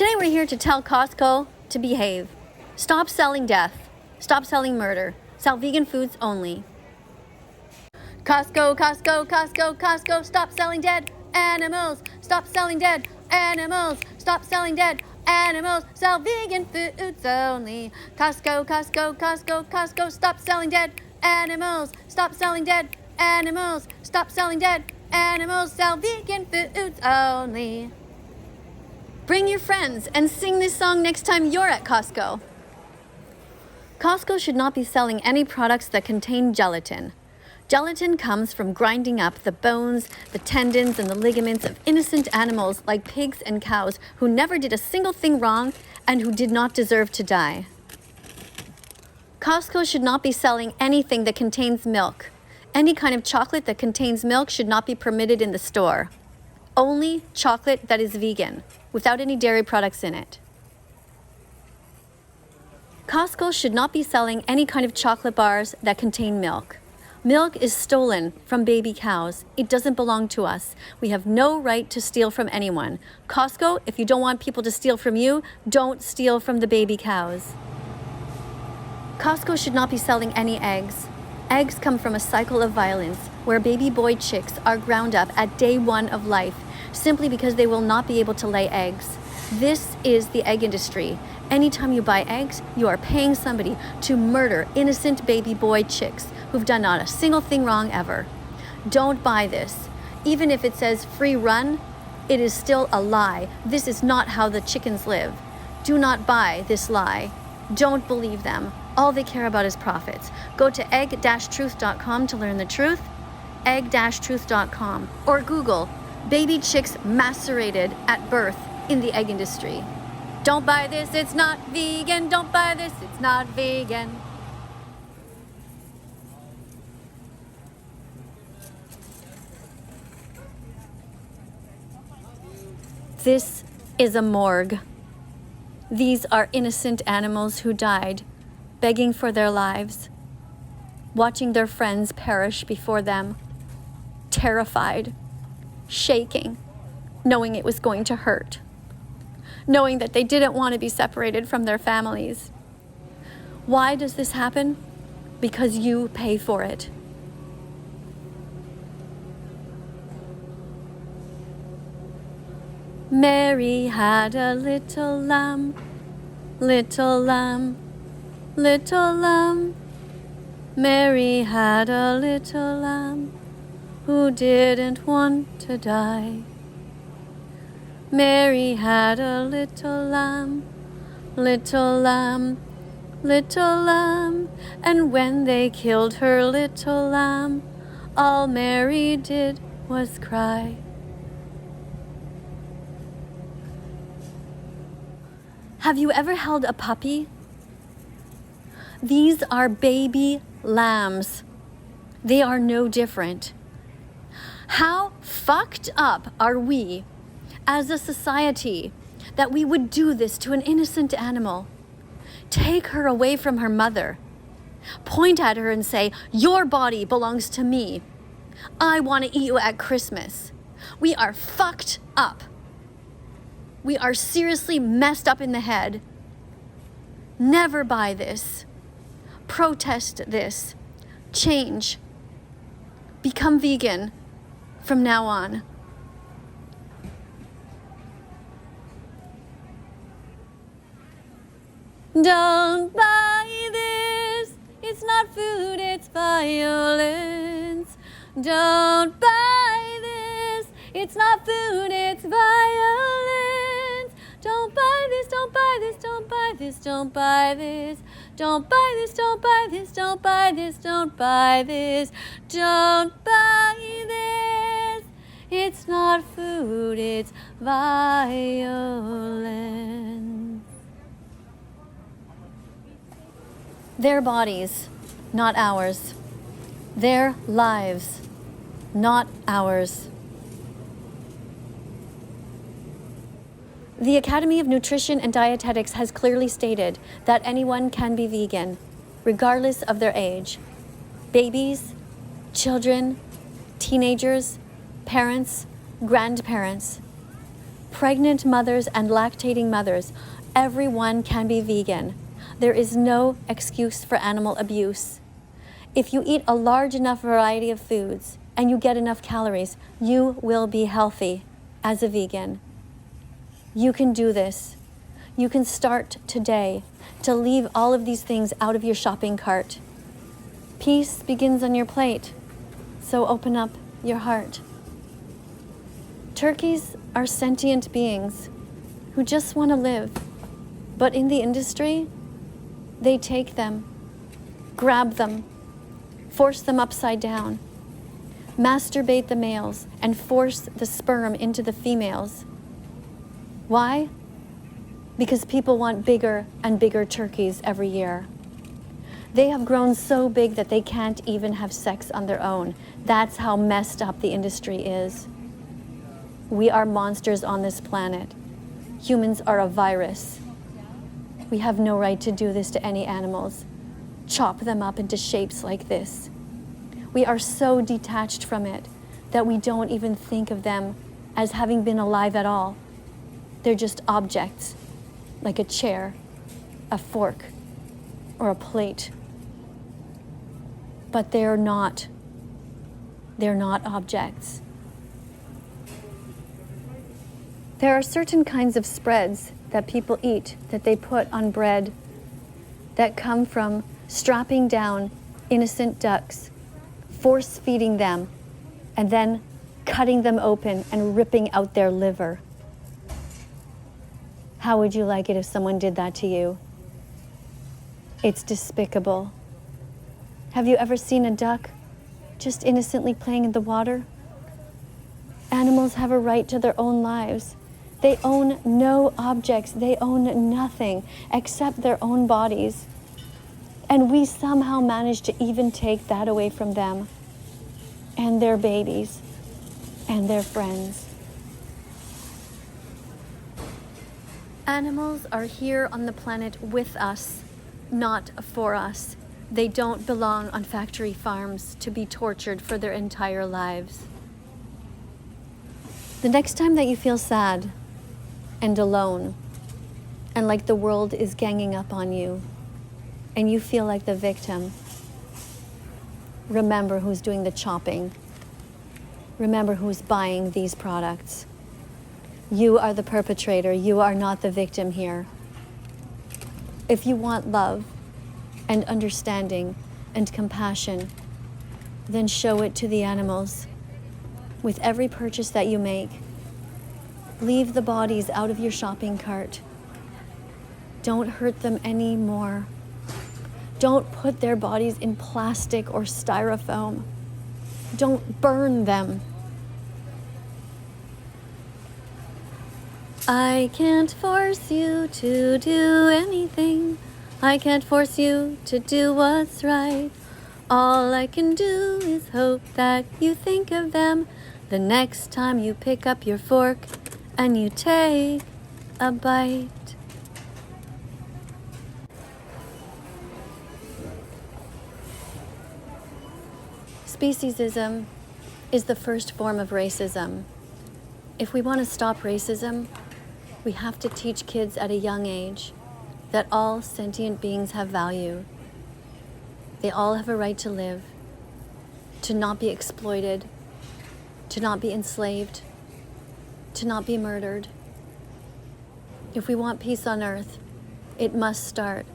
Today we're here to tell Costco to behave. Stop selling death. Stop selling murder. Sell vegan foods only. Costco, Costco, Costco, Costco, stop selling dead animals. Stop selling dead animals. Stop selling dead animals. Sell vegan foods only. Costco, Costco, Costco, Costco, stop selling dead animals. Stop selling dead animals. Stop selling dead animals. Sell vegan foods only. Bring your friends and sing this song next time you're at Costco. Costco should not be selling any products that contain gelatin. Gelatin comes from grinding up the bones, the tendons, and the ligaments of innocent animals like pigs and cows who never did a single thing wrong and who did not deserve to die. Costco should not be selling anything that contains milk. Any kind of chocolate that contains milk should not be permitted in the store. Only chocolate that is vegan, without any dairy products in it. Costco should not be selling any kind of chocolate bars that contain milk. Milk is stolen from baby cows. It doesn't belong to us. We have no right to steal from anyone. Costco, if you don't want people to steal from you, don't steal from the baby cows. Costco should not be selling any eggs. Eggs come from a cycle of violence where baby boy chicks are ground up at day 1 of life simply because they will not be able to lay eggs. This is the egg industry. Anytime you buy eggs, you are paying somebody to murder innocent baby boy chicks who've done not a single thing wrong ever. Don't buy this. Even if it says free run, it is still a lie. This is not how the chickens live. Do not buy this lie. Don't believe them. All they care about is profits. Go to egg-truth.com to learn the truth, egg-truth.com, or Google baby chicks macerated at birth in the egg industry. Don't buy this, it's not vegan. Don't buy this, it's not vegan. This is a morgue. These are innocent animals who died, begging for their lives, watching their friends perish before them, terrified, shaking, knowing it was going to hurt, knowing that they didn't want to be separated from their families. Why does this happen? Because you pay for it. Mary had a little lamb, little lamb, little lamb. Mary had a little lamb who didn't want to die. Mary had a little lamb, little lamb, little lamb. And when they killed her little lamb, all Mary did was cry. Have you ever held a puppy? These are baby lambs. They are no different. How fucked up are we as a society that we would do this to an innocent animal? Take her away from her mother. Point at her and say, your body belongs to me. I want to eat you at Christmas. We are fucked up. We are seriously messed up in the head. Never buy this. Protest this. Change. Become vegan from now on. Don't buy this. It's not food, it's violence. Don't buy this. It's not food, it's violence. Don't buy this, don't buy this, don't buy this, don't buy this. Don't buy this, don't buy this, don't buy this, don't buy this. Don't buy this. It's not food, it's violence. Their bodies, not ours. Their lives, not ours. The Academy of Nutrition and Dietetics has clearly stated that anyone can be vegan, regardless of their age. Babies, children, teenagers, parents, grandparents. pregnant mothers and lactating mothers, everyone can be vegan. There is no excuse for animal abuse. If you eat a large enough variety of foods and you get enough calories, you will be healthy as a vegan. You can do this. You can start today to leave all of these things out of your shopping cart. Peace begins on your plate, so open up your heart. Turkeys are sentient beings who just want to live, but in the industry, they take them, grab them, force them upside down, masturbate the males, and force the sperm into the females. Why? Because people want bigger and bigger turkeys every year. They have grown so big that they can't even have sex on their own. That's how messed up the industry is. We are monsters on this planet. Humans are a virus. We have no right to do this to any animals. Chop them up into shapes like this. We are so detached from it that we don't even think of them as having been alive at all. They're just objects, like a chair, a fork, or a plate. But they're not. They're not objects. There are certain kinds of spreads that people eat, that they put on bread, that come from strapping down innocent ducks, force feeding them, and then cutting them open and ripping out their liver. How would you like it if someone did that to you? It's despicable. Have you ever seen a duck just innocently playing in the water? Animals have a right to their own lives. They own no objects. They own nothing except their own bodies. And we somehow manage to even take that away from them and their babies and their friends. Animals are here on the planet with us, not for us. They don't belong on factory farms to be tortured for their entire lives. The next time that you feel sad and alone, and like the world is ganging up on you, and you feel like the victim, remember who's doing the chopping. Remember who's buying these products. You are the perpetrator. You are not the victim here. If you want love and understanding and compassion, then show it to the animals. With every purchase that you make, leave the bodies out of your shopping cart. Don't hurt them anymore. Don't put their bodies in plastic or styrofoam. Don't burn them. I can't force you to do anything. I can't force you to do what's right. All I can do is hope that you think of them the next time you pick up your fork and you take a bite. Speciesism is the first form of racism. If we want to stop racism, we have to teach kids at a young age that all sentient beings have value. They all have a right to live, to not be exploited, to not be enslaved, to not be murdered. If we want peace on earth, it must start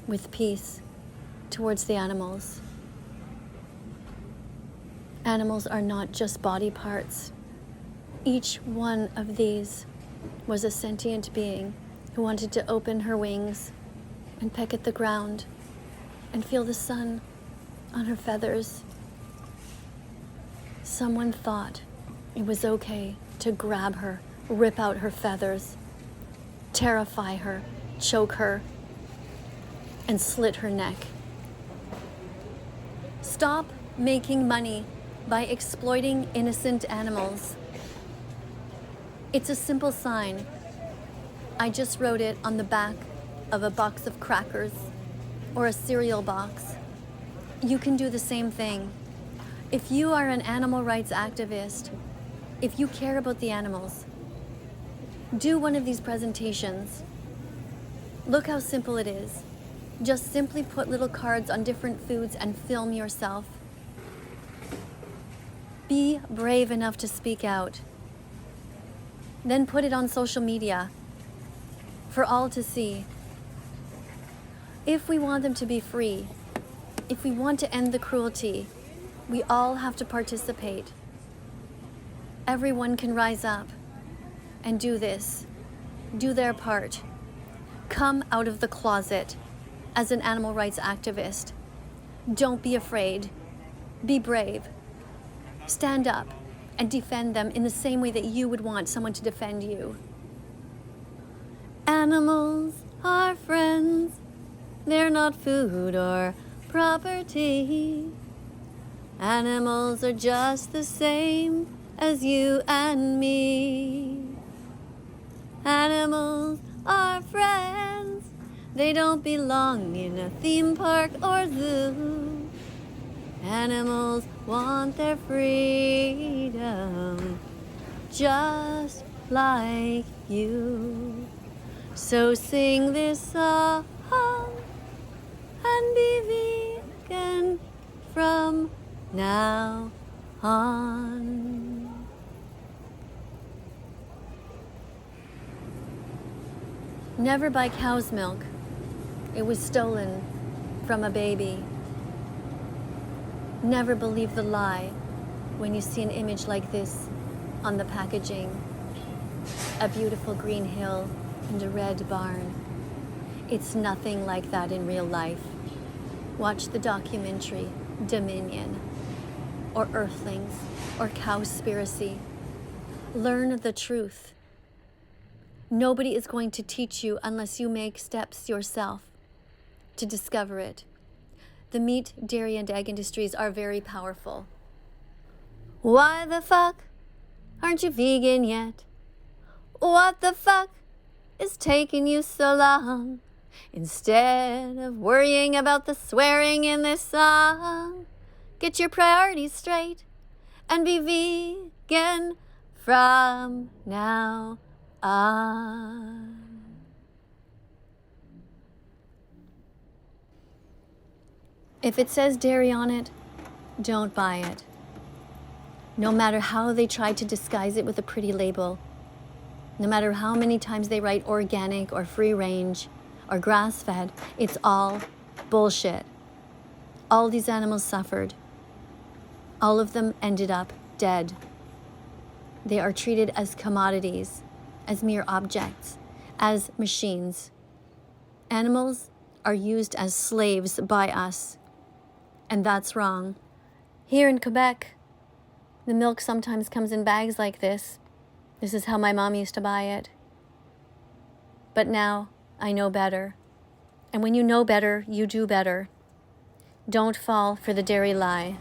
with peace towards the animals. Animals are not just body parts. Each one of these was a sentient being who wanted to open her wings and peck at the ground and feel the sun on her feathers. Someone thought it was okay to grab her, rip out her feathers, terrify her, choke her, and slit her neck. Stop making money by exploiting innocent animals. It's a simple sign. I just wrote it on the back of a box of crackers or a cereal box. You can do the same thing. If you are an animal rights activist, if you care about the animals, Do one of these presentations. Look how simple it is. Just simply put little cards on different foods and film yourself. Be brave enough to speak out. Then put it on social media for all to see. If we want them to be free, if we want to end the cruelty, we all have to participate. Everyone can rise up and do this, do their part. Come out of the closet as an animal rights activist. Don't be afraid. Be brave. Stand up and defend them in the same way that you would want someone to defend you. Animals are friends. They're not food or property. Animals are just the same as you and me. Animals are friends. They don't belong in a theme park or zoo. Animals want their freedom, just like you. So sing this song and be vegan from now on. Never buy cow's milk. It was stolen from a baby. Never believe the lie when you see an image like this on the packaging. A beautiful green hill and a red barn. It's nothing like that in real life. Watch the documentary Dominion, or Earthlings, or Cowspiracy. Learn the truth. Nobody is going to teach you unless you make steps yourself to discover it. The meat, dairy, and egg industries are very powerful. Why the fuck aren't you vegan yet? What the fuck is taking you so long? Instead of worrying about the swearing in this song, get your priorities straight and be vegan from now on. If it says dairy on it, don't buy it. No matter how they try to disguise it with a pretty label, no matter how many times they write organic or free range or grass-fed, it's all bullshit. All these animals suffered. All of them ended up dead. They are treated as commodities, as mere objects, as machines. Animals are used as slaves by us. And that's wrong. Here in Quebec, the milk sometimes comes in bags like this. This is how my mom used to buy it. But now I know better. And when you know better, you do better. Don't fall for the dairy lie.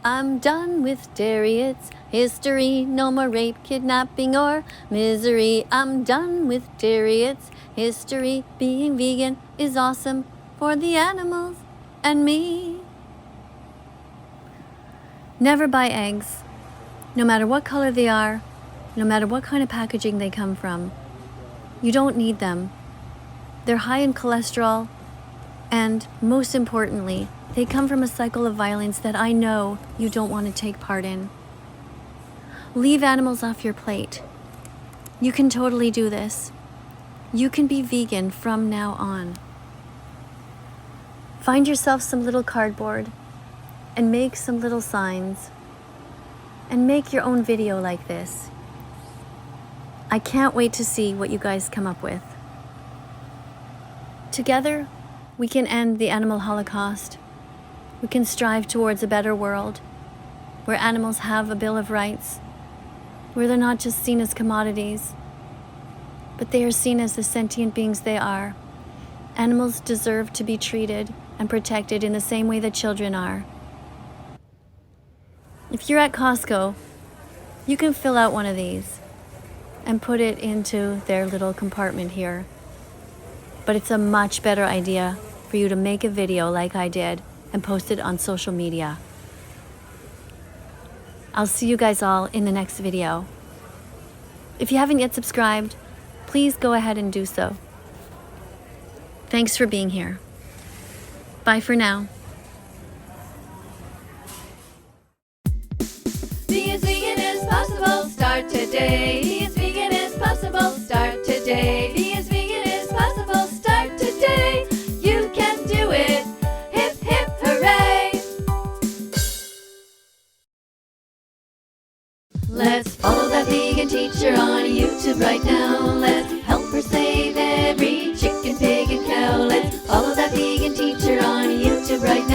I'm done with dairy, it's history. No more rape, kidnapping, or misery. I'm done with dairy, it's history. Being vegan is awesome for the animals and me. Never buy eggs, no matter what color they are, no matter what kind of packaging they come from. You don't need them. They're high in cholesterol, and most importantly, they come from a cycle of violence that I know you don't want to take part in. Leave animals off your plate. You can totally do this. You can be vegan from now on. Find yourself some little cardboard and make some little signs and make your own video like this. I can't wait to see what you guys come up with. Together, we can end the animal holocaust. We can strive towards a better world where animals have a Bill of Rights, where they're not just seen as commodities, but they are seen as the sentient beings they are. Animals deserve to be treated and protected in the same way that children are. If you're at Costco, you can fill out one of these and put it into their little compartment here. But it's a much better idea for you to make a video like I did and post it on social media. I'll see you guys all in the next video. If you haven't yet subscribed, please go ahead and do so. Thanks for being here. Bye for now. Be as vegan as possible, start today. Be as vegan as possible, start today. Be as vegan as possible, start today. You can do it. Hip, hip, hooray. Let's follow that vegan teacher on YouTube right now. Let's help her save every chicken, pig, and cow. Let's follow that vegan teacher on YouTube right now.